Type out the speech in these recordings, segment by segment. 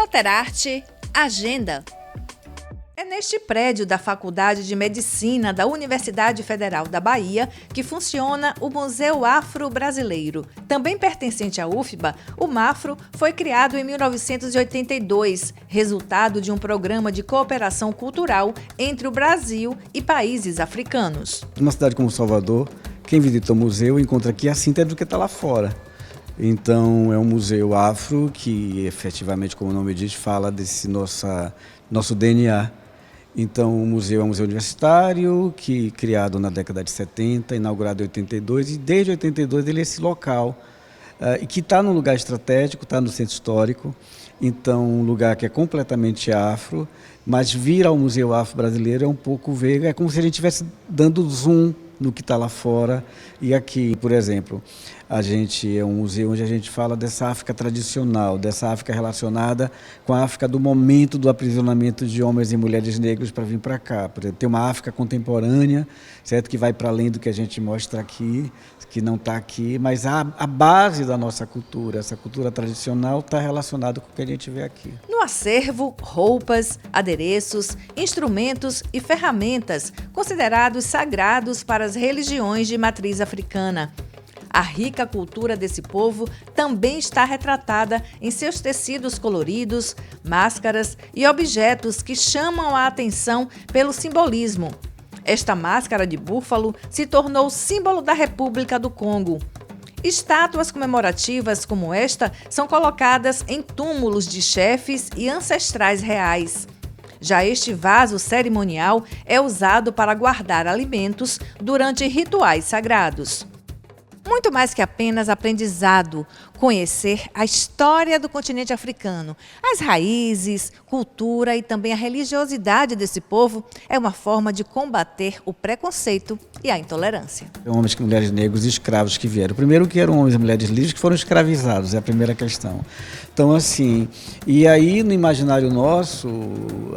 Soterarte Agenda. É neste prédio da Faculdade de Medicina da Universidade Federal da Bahia que funciona o Museu Afro-Brasileiro. Também pertencente à UFBA, o MAFRO foi criado em 1982, resultado de um programa de cooperação cultural entre o Brasil e países africanos. Numa cidade como Salvador, quem visita o museu encontra aqui a síntese do que está lá fora. Então, é um museu afro que, efetivamente, como o nome diz, fala desse nosso DNA. Então, o museu é um museu universitário, criado na década de 70, inaugurado em 82, e desde 82 ele é esse local, que está num lugar estratégico, está no centro histórico, então um lugar que é completamente afro, mas vir ao Museu Afro-Brasileiro é um pouco ver, é como se a gente estivesse dando zoom no que está lá fora. E aqui, por exemplo, a gente é um museu onde a gente fala dessa África tradicional, dessa África relacionada com a África do momento do aprisionamento de homens e mulheres negros para vir para cá. Por exemplo, tem uma África contemporânea, certo, que vai para além do que a gente mostra aqui, que não está aqui, mas a base da nossa cultura, essa cultura tradicional, está relacionada com o que a gente vê aqui. No acervo, roupas, adereços, instrumentos e ferramentas considerados sagrados para as religiões de matriz africana. A rica cultura desse povo também está retratada em seus tecidos coloridos, máscaras e objetos que chamam a atenção pelo simbolismo. Esta máscara de búfalo se tornou símbolo da República do Congo. Estátuas comemorativas como esta são colocadas em túmulos de chefes e ancestrais reais. Já este vaso cerimonial é usado para guardar alimentos durante rituais sagrados. Muito mais que apenas aprendizado, conhecer a história do continente africano, as raízes, cultura e também a religiosidade desse povo é uma forma de combater o preconceito e a intolerância. Homens e mulheres negros e escravos que vieram. Primeiro que eram homens e mulheres livres que foram escravizados, é a primeira questão. Então, assim, e aí no imaginário nosso,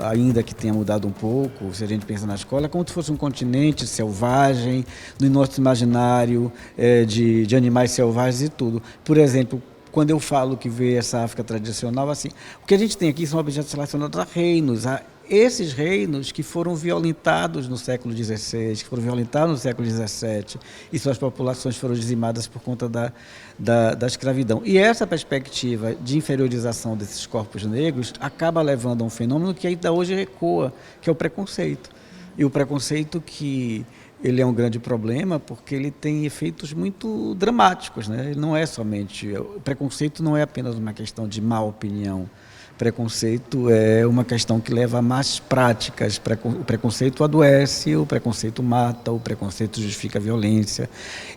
ainda que tenha mudado um pouco, se a gente pensa na escola, é como se fosse um continente selvagem, no nosso imaginário de animais selvagens e tudo. Por exemplo, quando eu falo que vê essa África tradicional, assim, o que a gente tem aqui são objetos relacionados a reinos, esses reinos que foram violentados no século XVI, que foram violentados no século XVII, e suas populações foram dizimadas por conta da escravidão. E essa perspectiva de inferiorização desses corpos negros acaba levando a um fenômeno que ainda hoje ecoa, que é o preconceito. E o preconceito que ele é um grande problema porque ele tem efeitos muito dramáticos, né? Ele não é somente... O preconceito não é apenas uma questão de má opinião. Preconceito é uma questão que leva a más práticas. O preconceito adoece, o preconceito mata, o preconceito justifica a violência.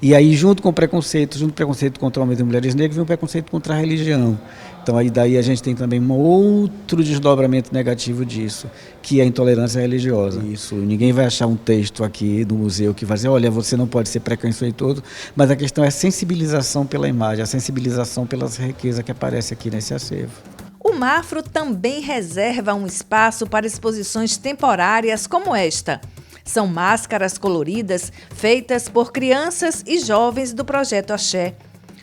E aí, junto com o preconceito contra homens e mulheres negras, vem o preconceito contra a religião. Então, aí daí a gente tem também um outro desdobramento negativo disso, que é a intolerância religiosa. Isso, ninguém vai achar um texto aqui do museu que vai dizer, olha, você não pode ser preconceituoso, mas a questão é a sensibilização pela imagem, a sensibilização pela riqueza que aparece aqui nesse acervo. O MAFRO também reserva um espaço para exposições temporárias como esta. São máscaras coloridas feitas por crianças e jovens do Projeto Axé.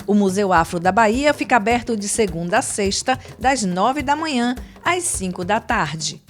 O Museu Afro da Bahia fica aberto de segunda a sexta, das 9 da manhã às 5 da tarde.